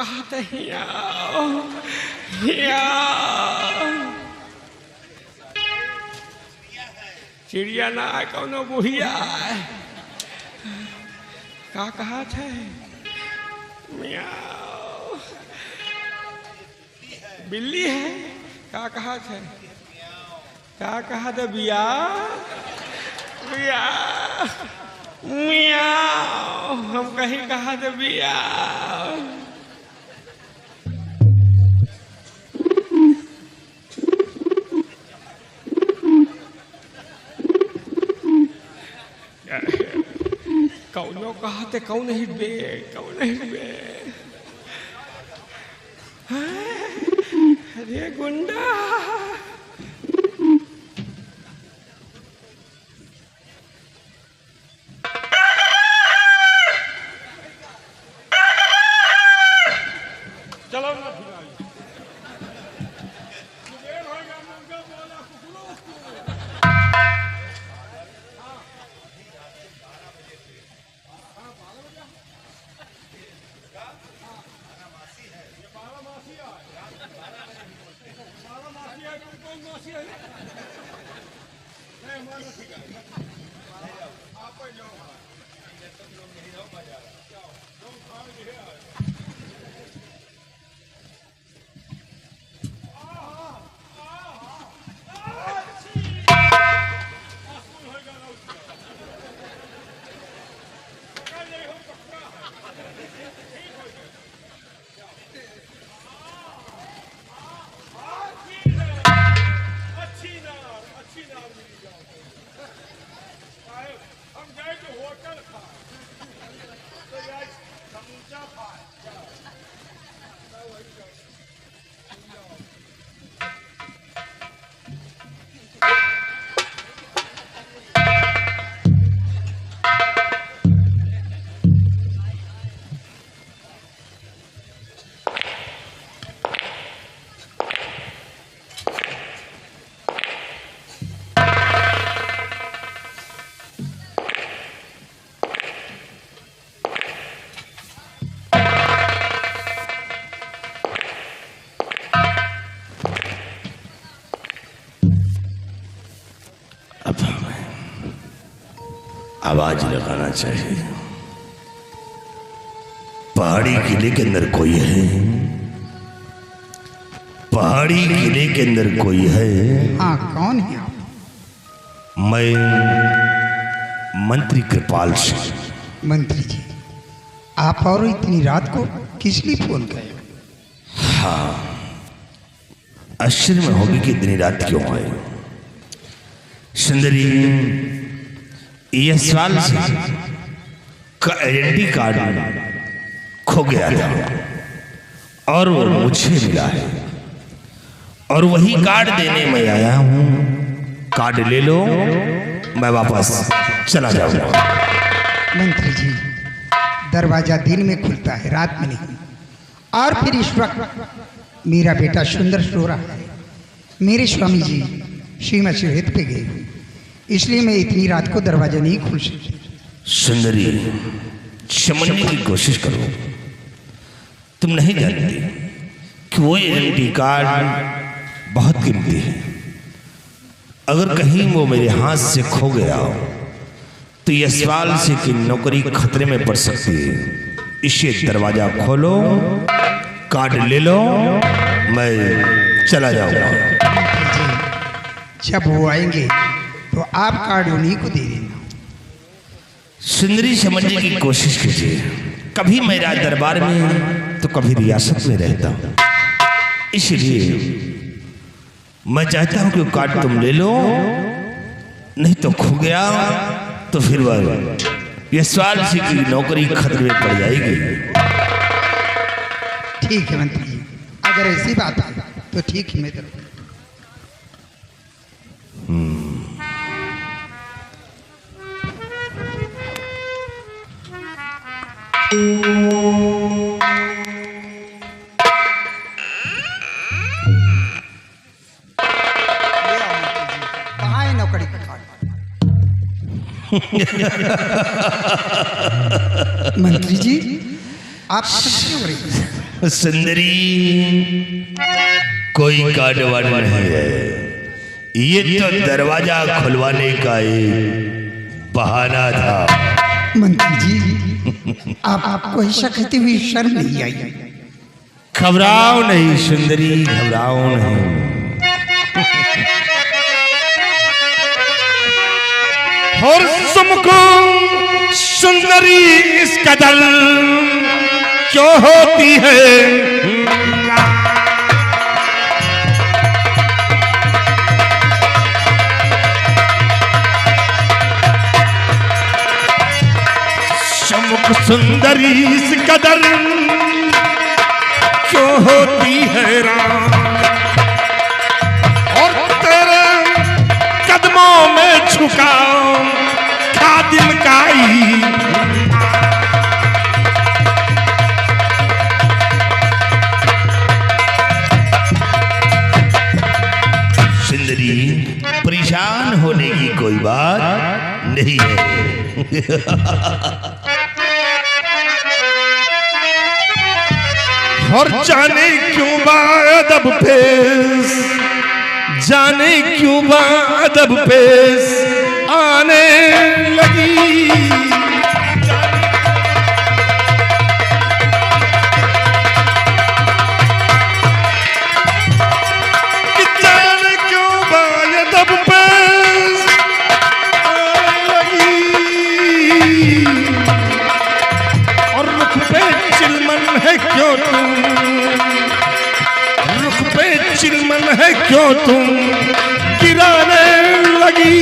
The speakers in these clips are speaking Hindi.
कहा था हिया चिड़िया ना कौनो बुढ़िया का कहा थे मियाओ बिल्ली है का कहा थे बिया बिया मियाओ हम कहीं कहा थे बिया कौनो कहा थे कौन ही बे अरे गुंडा चलो ना आवाज लगाना चाहिए। पहाड़ी किले के अंदर कोई है, पहाड़ी किले के अंदर कोई है। हाँ, कौन है आप? मैं मंत्री कृपाल सिंह। मंत्री जी, आप और इतनी रात को किस लिए फोन करे? हाँ, आश्चर्य में होगी कि इतनी रात क्यों आए। सुंदरी, ये सवाल का आइडेंटिटी कार्ड खो गया था और वो मुझे मिला है और वही कार्ड देने मैं आया हूं। कार्ड ले लो, मैं वापस चला जाऊंगा। मंत्री जी, दरवाजा दिन में खुलता है, रात में नहीं। और फिर इस वक्त मेरा बेटा सुंदर सो रहा है। मेरे स्वामी जी श्रीमत शिवहित पे गए, इसलिए मैं इतनी रात को दरवाजा नहीं खोल सकती। सुंदरी, समझने की कोशिश करो। तुम नहीं जानती कि वो आइडेंटिटी कार्ड बहुत कीमती है। अगर कहीं वो मेरे हाथ से खो गया तो यह सवाल से कि नौकरी खतरे में पड़ सकती है। इसे दरवाजा खोलो, कार्ड ले लो, मैं चला जाऊंगा। जब वो आएंगे तो आप कार्ड उन्हीं को दे देना। सुंदरी, समझने की कोशिश कीजिए। कभी मैं राज दरबार में तो कभी रियासत में रहता हूं, इसलिए मैं चाहता हूं कि वो कार्ड तुम ले लो, नहीं तो खो गया तो फिर वह यशपाल सिंह की नौकरी खतरे में पड़ जाएगी। ठीक है मंत्री जी, अगर ऐसी बात है तो ठीक है, मैं कहाँ है नौकरी का कार्ड? मंत्री जी, आप क्यों हो रही हैं? सुंदरी कोई कार्ड वार्ड नहीं है, ये तो दरवाजा खुलवाने का एक बहाना था। मंत्री जी आपको ऐसा कहते हुए शर्म नहीं आई? घबराओ नहीं सुंदरी, घबराओ नहीं। और तुमको सुंदरी इस कदर क्यों होती है? सुंदरी इस कदर क्यों होती है राम? और तेरे कदमों में झुकाओ खादिम काई। सुंदरी परेशान होने की कोई बात नहीं है। और जाने क्यों बादब पेश, जाने क्यों बादब पेश आने लगी। जाने क्यों बादब पेश आने लगी। और रुख पे चिलमन है क्यों तुम, रुख पे चिलमन है क्यों तुम गिराने लगी।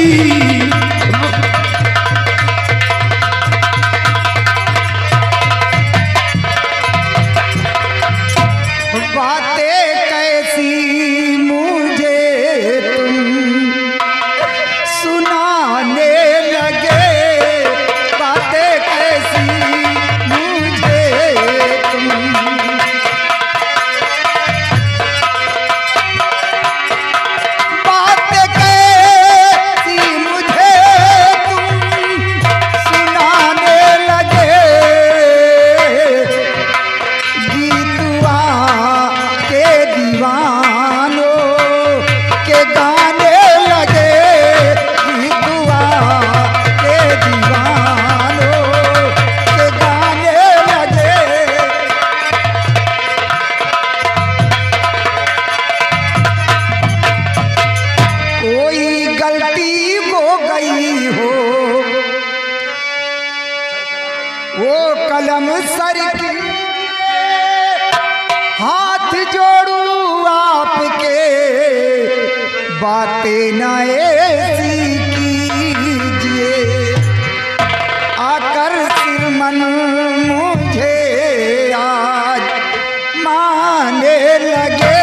बातें कैसी मुझे तुम सुनाने लगे, बातें कैसी मुझे तुम, बातें कैसी मुझे तुम सुनाने लगे। गीतवा के दीवानों के गाने लगे, गीतवा के दीवानों के गाने लगे। कोई गलती हो गई हो, वो कलम सर की हाथ जोड़ू आपके, बातें न ऐसी कीजिए। आकर सिरमन मुझे आज माने लगे,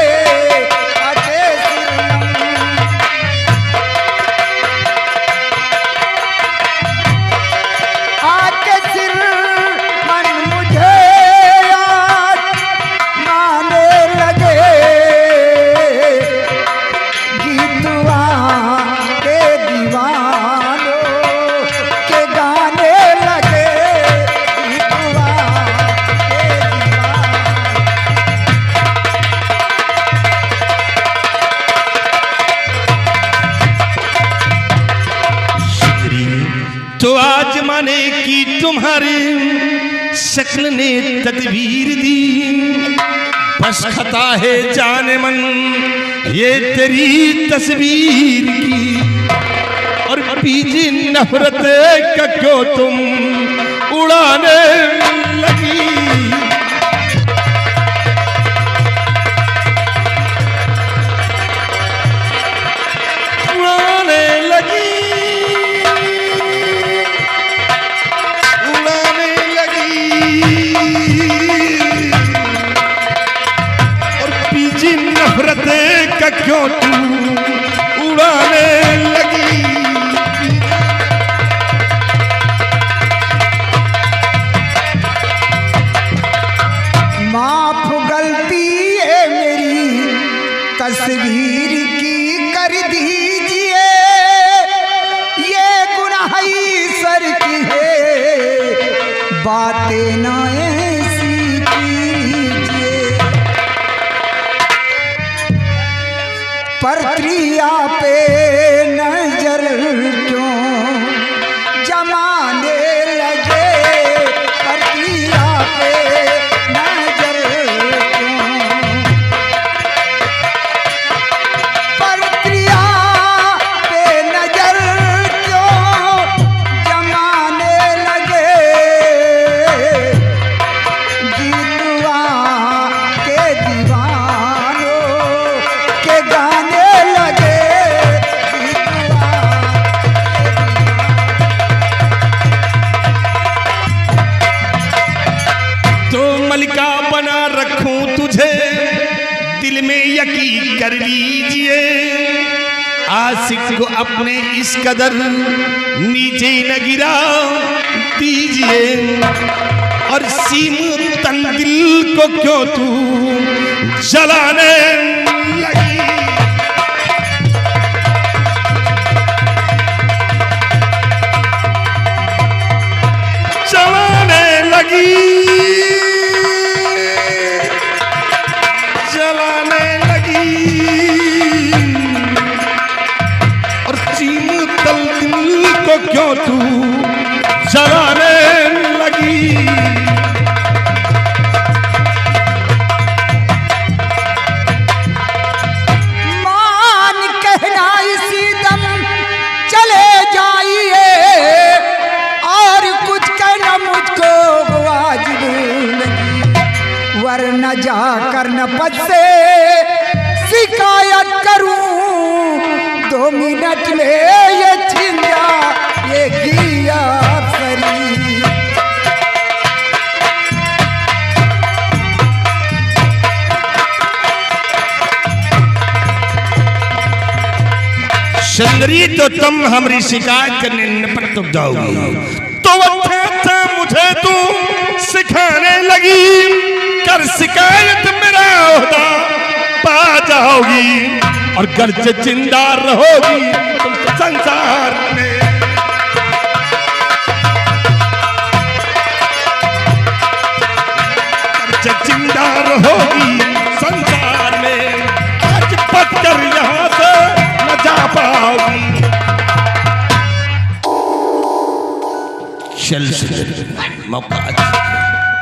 आके सिरमन, आके सिरमन मुझे आज माने लगे। गीतवा के दीवानों के गाने लगे, गीतवा के सुंदरी तो आज माने की तुम्हारी शक्ल ने तदबीर दी। बस खता है जाने मन ये तेरी तस्वीर की। और पीछे नफरत का क्यों तुम उड़ाने लगी। उड़ाने लगी, उड़ाने लगी। और पीछे नफरत का क्यों तू उड़ाने लगी। माफ गलती है मेरी तस्वीर की कर दीजिए, ये गुनाह सर की है, बातें न ऐसी कीजिए। परत्रिया पे नजर क्यों जमाने लगे, परत्रिया पे नजर क्यों, परत्रिया पे नजर क्यों जमाने लगे, गीतवा के दीवानों के गाने लगे, तो मलिका बना रखूं तुझे, दिल में यकीन कर लीजिए, आशिक को अपने इस कदर नीचे न गिरा दीजिए, और सीम तन दिल को क्यों तू जलाने लगी, जलाने लगी, जलाने लगी, और सीम तल दिल को क्यों तू जलाने लगी। मान कहना इसी दम चले जाइए, और कुछ कहना मुझको वाजिब नहीं, वरना जाकर न पद से शिकायत करूं, 2 मिनट में ये छिन जाएगी अफसरी। सुंदरी तो तुम हमारी शिकायत करने निपट तो जाओगी, तो अच्छा मुझे तू सिखाने लगी, कर शिकायत मेरा ओहदा पा जाओगी, और घर से जिंदा रहोगी तुम संसार में, घर से जिंदा रहोगी संसार में, आज पट कर यहाँ से न जा पाओगी। चल मौका,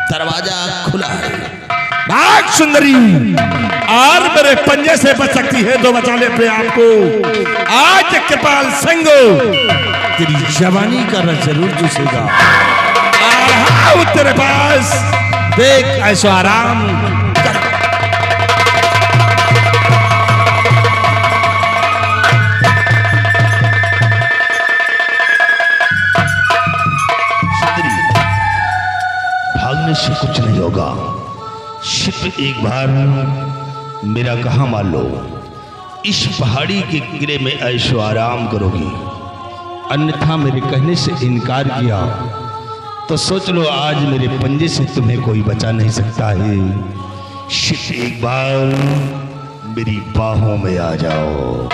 दरवाजा खुला है, भाग सुंदरी, और मेरे पंजे से बच सकती है तो बचा ले अपने आप को, आज कृपाल संगो तेरी जवानी का रस जरूर चूसेगा, आओ तेरे पास देख ऐसो आराम कर। भागने से कुछ नहीं होगा, सिर्फ एक बार मेरा कहा मान लो, इस पहाड़ी के किले में ऐशो आराम करोगी, अन्यथा मेरे कहने से इनकार किया तो सोच लो आज मेरे पंजे से तुम्हें कोई बचा नहीं सकता है, सिर्फ एक बार मेरी बाहों में आ जाओ।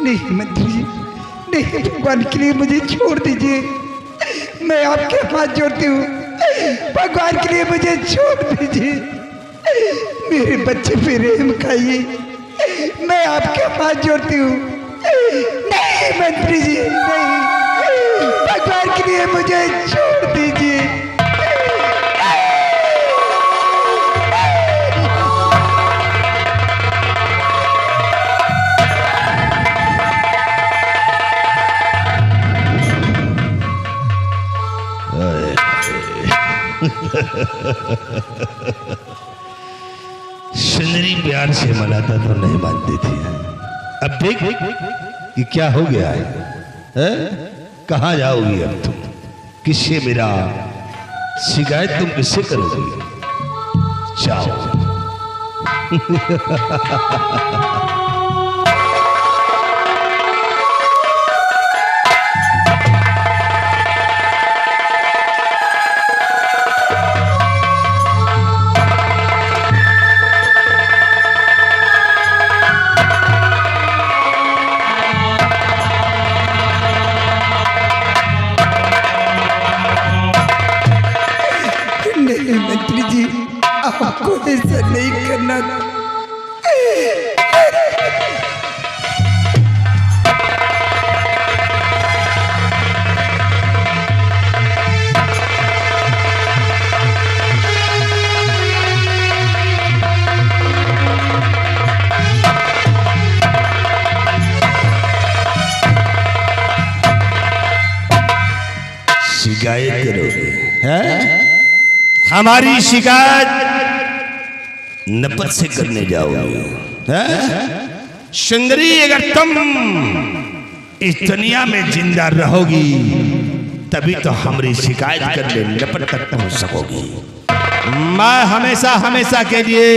नहीं मंत्री जी, नहीं, भगवान के लिए मुझे छोड़ दीजिए, मैं आपके हाथ जोड़ती हूँ, भगवान के लिए मुझे छोड़ दीजिए, मेरे बच्चे पे रहम खाइए, मैं आपके हाथ जोड़ती हूँ। नहीं मंत्री जी, नहीं, भगवान के लिए मुझे छोड़ दीजिए। सुंदरी प्यार से मनाता तो नहीं मानती थी, अब देख कि क्या हो गया है, कहाँ जाओगी अब तुम, किससे मेरा शिकायत तुम किससे करोगी, जाओ। नहीं मंत्री जी, आपको ऐसा नहीं करना था, शिकायत करोगे हैं? हमारी शिकायत नपत से करने जाओगे हैं? सुंदरी, अगर तुम इस दुनिया में जिंदा रहोगी तभी तो हमारी शिकायत करने नपत तक पहुंच सकोगी। मैं हमेशा हमेशा के लिए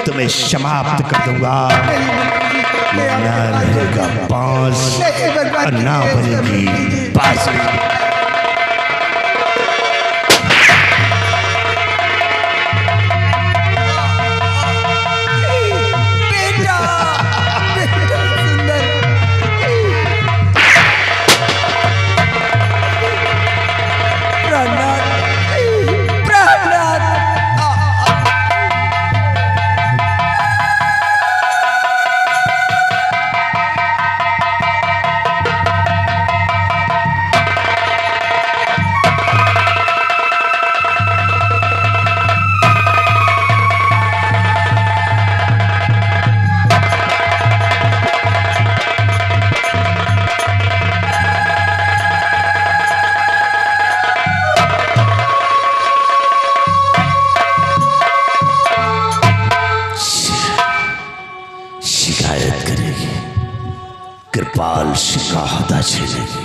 तुम्हें समाप्त कर दूंगा। ना रहेगा बांस और ना बजेगी बांसुरी। कृपाल शिकाहता झेलेगी।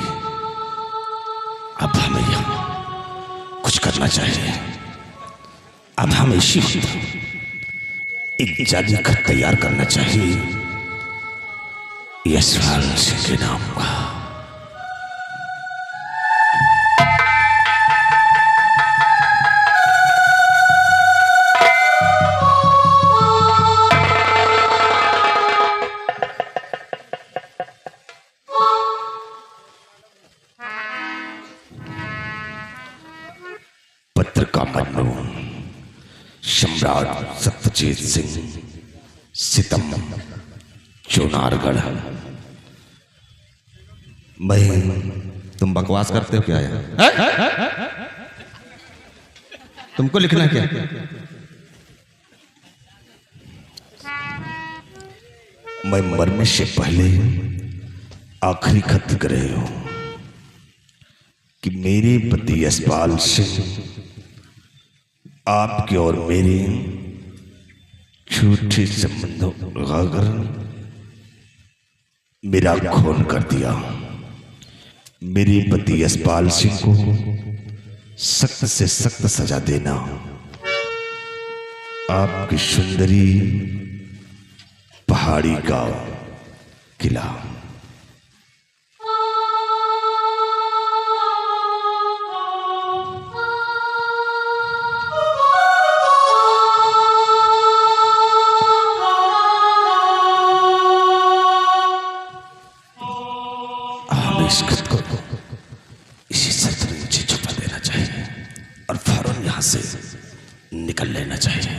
अब हमें यहाँ कुछ करना चाहिए। अब हमें इसी वक्त एक जादू घर तैयार करना चाहिए यशपाल सिंह के नाम का। पत्र का मजनून सम्राट सत्यजीत सिंह, सितम, चुनारगढ़। मैं तुम बकवास करते हो क्या है? तुमको लिखना क्या? मैं मरने से पहले आखिरी खत कर रहे हो कि मेरे पति यशपाल सिंह आपके और मेरे झूठे संबंधों लगाकर मेरा खून कर दिया। मेरे पति यशपाल सिंह को सख्त से सख्त सजा देना। आपकी सुंदरी पहाड़ी का किला। इस खत को इसी शर्त में मुझे छुपा देना चाहिए और फौरन यहां से निकल लेना चाहिए।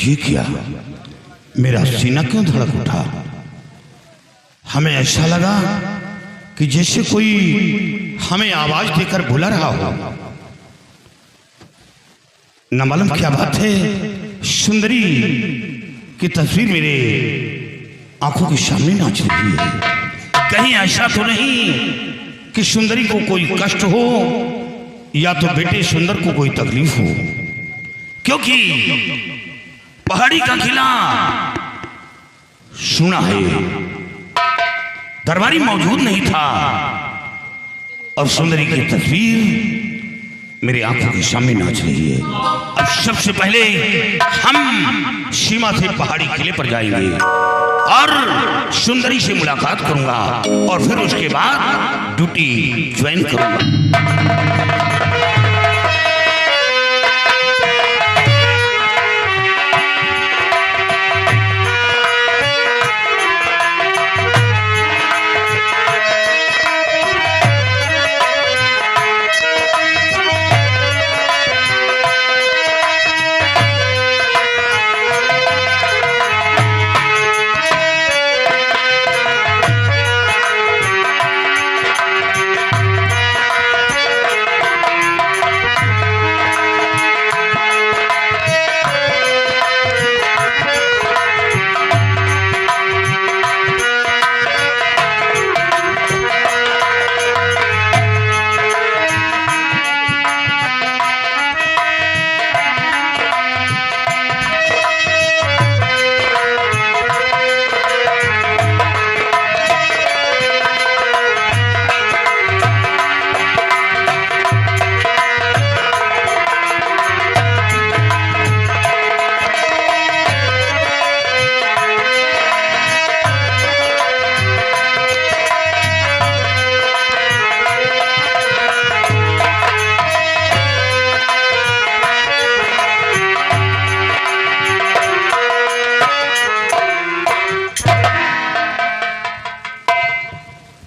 ये क्या? मेरा सीना क्यों धड़क उठा। हमें ऐसा लगा कि जैसे कोई हमें आवाज देकर बुला रहा हो। न मालूम क्या बात है, सुंदरी की तस्वीर मेरे आंखों के सामने नाच रही है। कहीं ऐसा तो नहीं कि सुंदरी को कोई कष्ट हो या तो बेटे सुंदर को कोई तकलीफ हो, क्योंकि पहाड़ी का किला सुना है, दरबारी मौजूद नहीं था और सुंदरी की तस्वीर मेरी आंखों के सामने नाच रही है। अब सबसे पहले हम सीमा से पहाड़ी किले पर जाएंगे और सुंदरी से मुलाकात करूंगा और फिर उसके बाद ड्यूटी ज्वाइन करूंगा।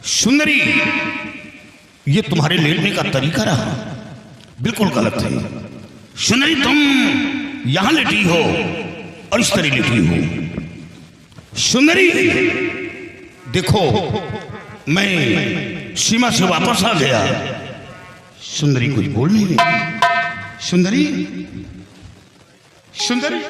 सुंदरी, ये तुम्हारे लेटने का तरीका रहा, बिल्कुल गलत है। सुंदरी, तुम यहां लेटी हो और इस तरह लेटी हो। सुंदरी, देखो मैं सीमा से वापस आ गया। सुंदरी कुछ बोल नहीं रही। सुंदरी, सुंदरी,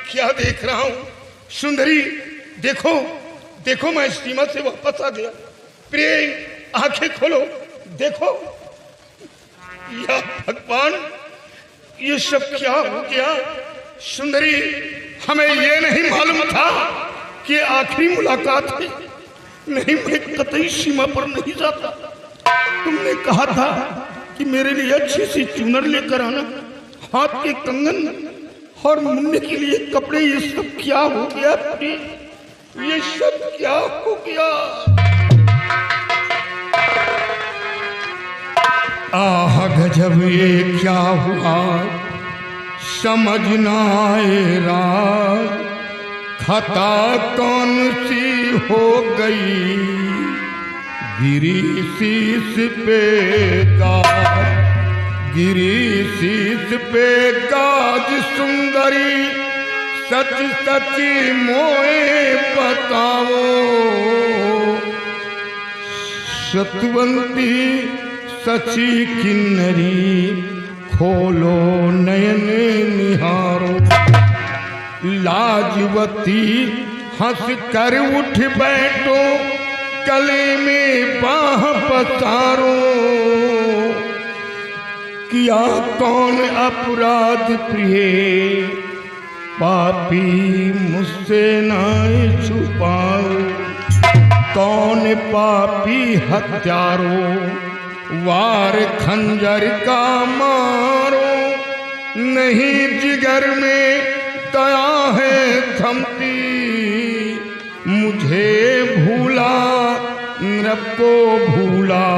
क्या देख रहा हूं? सुंदरी, देखो देखो, मैं सीमा से वापस आ गया। प्रिय, आंखें खोलो, देखो। या भगवान, ये सब क्या हो गया? सुंदरी, हमें ये नहीं मालूम था कि आखिरी मुलाकात है। नहीं, मैं कतई सीमा पर नहीं जाता। तुमने कहा था कि मेरे लिए अच्छी सी चूनर लेकर आना, हाथ के कंगन और मुन्ने के लिए कपड़े। ये सब क्या हो गया? ये सब क्या हो गया? आह गजब, ये क्या हुआ समझ ना आए राज। खता कौन सी हो गई गिरी शीश पे गाज। गिरी शीश पे गाज सुंदरी, सच सच मोए बताओ। सतवंती सची किन्नरी, खोलो नयन निहारो। लाजवती हंस कर उठ बैठो, गले में बाह पसारो। किया कौन अपराध प्रिय, पापी मुझसे ना छुपाओ। कौन पापी हत्यारो, वार खंजर का मारो। नहीं जिगर में दया है थमती, मुझे भूला नृप को भूला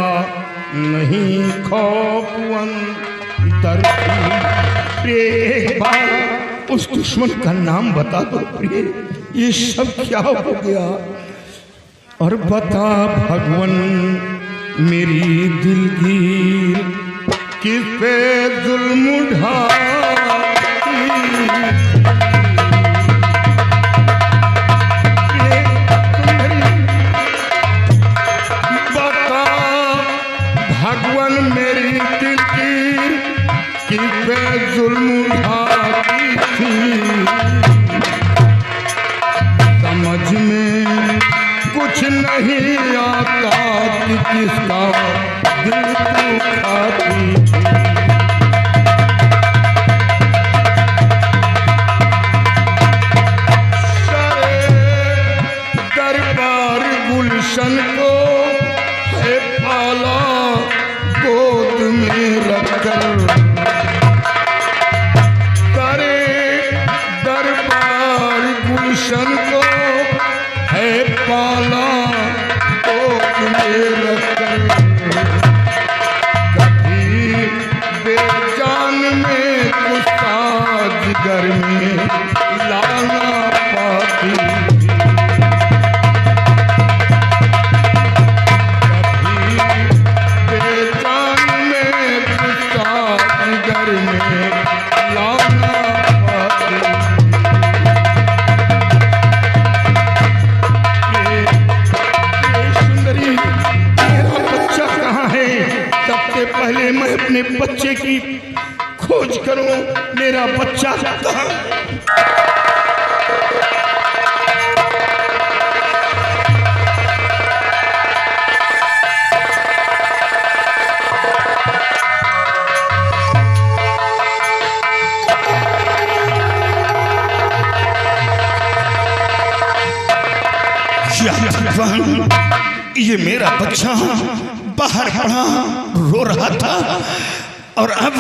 नहीं खौफ अंतर की। एक बार उस दुश्मन का नाम बता दो प्रिय, ये सब क्या हो गया। और बता भगवान मेरी दिलगीर किस पे जुल्म ढाई। बता भगवान मेरी दिलगीर किस पे जुल्म ढाई थी। समझ में कुछ नहीं आता कि किसका दिल दुखाती। दरबार गुलशन को है पाला गोद में रखकर। सारे दरबार गुलशन को है पाला गोद में रखकर। कभी बेजान में गुस्सा जिगर में लाना पाती। पहले मैं अपने बच्चे की खोज करूं, मेरा बच्चा कहाँ है? ये मेरा बच्चा बाहर पड़ा रो रहा था और अब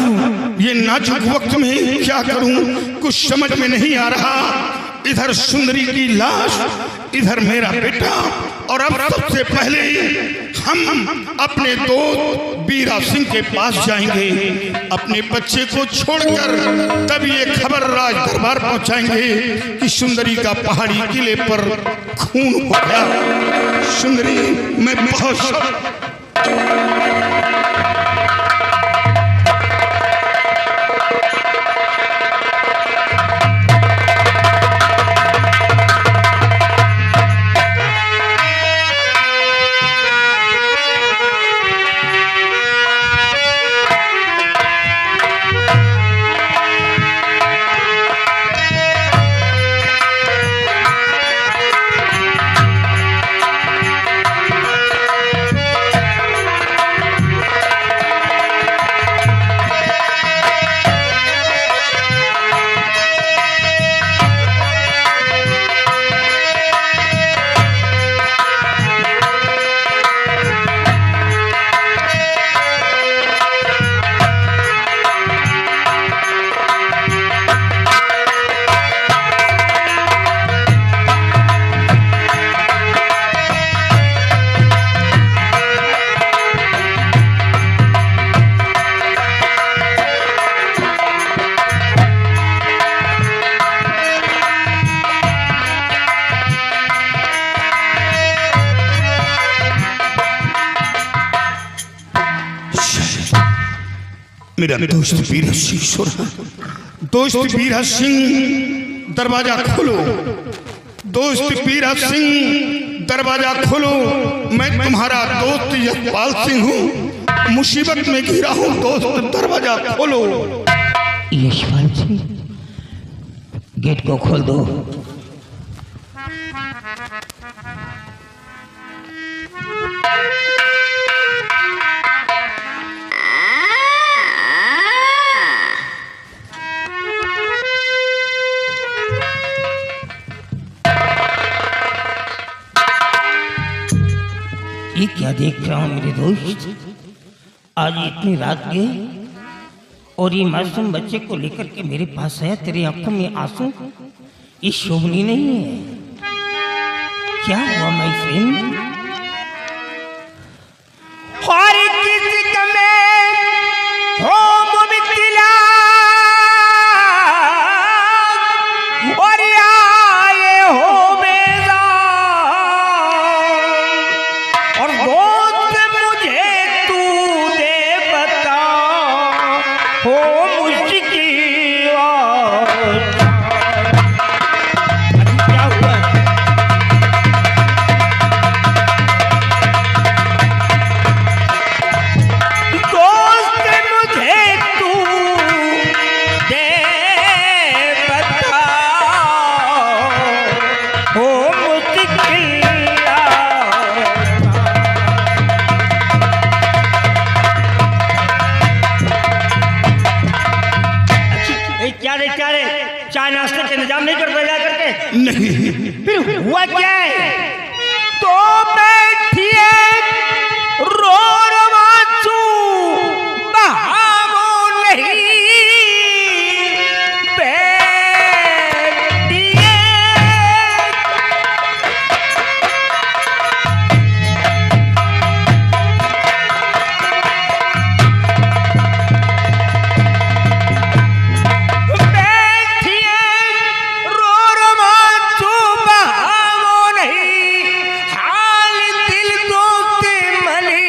ये नाजुक वक्त में क्या करूं कुछ समझ में नहीं आ रहा। इधर सुंदरी की लाश, इधर मेरा बेटा, और अब सबसे पहले हम अपने दोस्त बीरा सिंह के पास जाएंगे। अपने बच्चे को छोड़कर तब ये खबर राज दरबार पहुंचाएंगे कि सुंदरी का पहाड़ी किले पर खून हो गया। सुंदरी मैं बहुत मेरा दोस्त बीरा सिंह, दोस्त बीरा सिंह दरवाजा खोलो, दोस्त बीरा सिंह दरवाजा खोलो। मैं तुम्हारा दोस्त यशपाल सिंह हूँ, मुसीबत में घिरा हूँ, दोस्त दरवाजा खोलो। यशपाल सिंह, गेट को खोल दो। ये क्या देख रहा हूँ मेरे दोस्त? आज इतनी रात गए और ये मासूम बच्चे को लेकर के मेरे पास आया। तेरी आंखों में आंसू, ये शोभनी नहीं है। क्या हुआ माय फ्रेंड? और किसी में हो मुब्तला चाय नाश्ते का इंतजाम नहीं करते जा करके? नहीं। फिर हुआ क्या है? तो बैठी है रो रवाचू बहावो नहीं बैठी है। बैठी है रो रवाचू बहावो नहीं हाल दिल दोस्ते मनी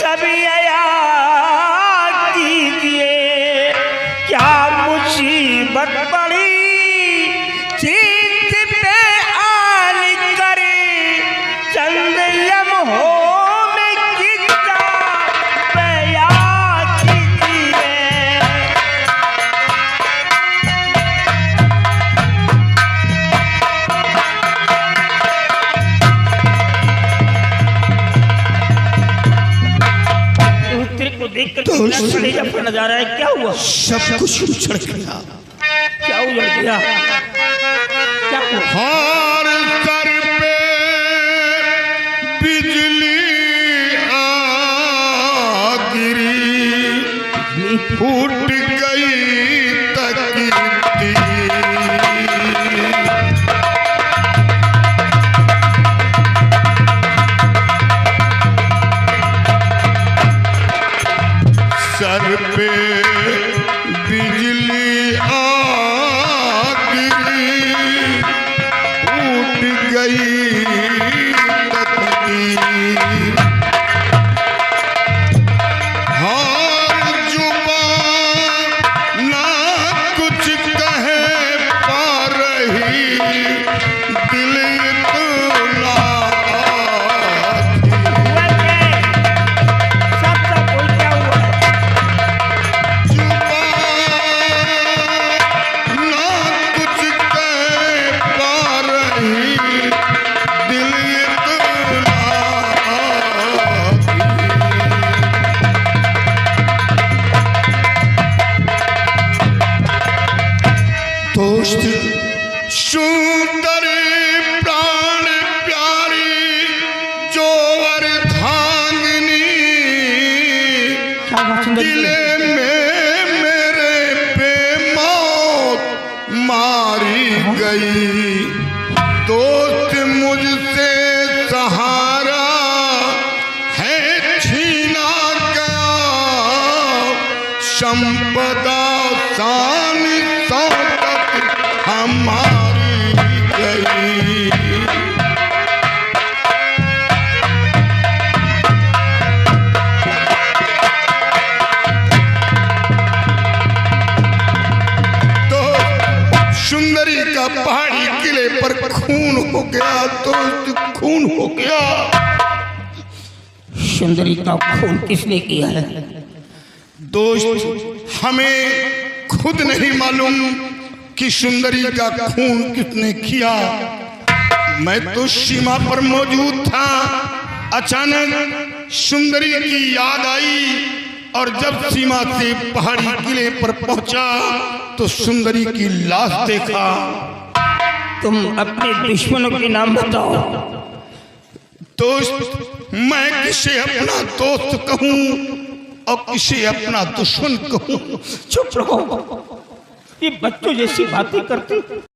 सभी याद कीजिए क्या मुसीबत पड़ी चित पे आल करे चंद लम्हों में कितना बयां कीजिए। तेरे को देख कर कलेजा पर नजारा है। क्या हुआ? सब कुछ उछड़ गया। क्या उजड़ गया? क्या हुआ? हार सर पे बिजली आ गिरी फूट गई तकदीर। सर पे बिजली आ गिरी उठ गई तकदीर। हार जुबान ना कुछ कहे पा रही दिल इतना हुआ क्या है? सब बोल क्या हुआ? ना कुछ कह पा रही दिल इतना दोस्त सुंदर प्राण प्यारी जो अर्धांगिनी दिले में मेरे पे मौत मारी गई। दोस्त मुझसे सहारा है छीना गया संपदा शान शौकत हमारी गई। तो सुंदरी का पहाड़ी किले पर खून हो गया। दोस्त खून हो गया। सुंदरी का खून किसने किया है? दोस्त हमें खुद नहीं मालूम कि सुंदरी का खून किसने किया। मैं तो सीमा पर मौजूद था। अचानक सुंदरी की याद आई और जब सीमा से पहाड़ी किले पर पहुंचा तो सुंदरी की लाश देखा। तुम अपने दुश्मनों के नाम बताओ। दोस्त मैं किसे अपना दोस्त कहूं और किसे अपना दुश्मन कहूं? चुप रहो, ये बच्चों जैसी बातें करती।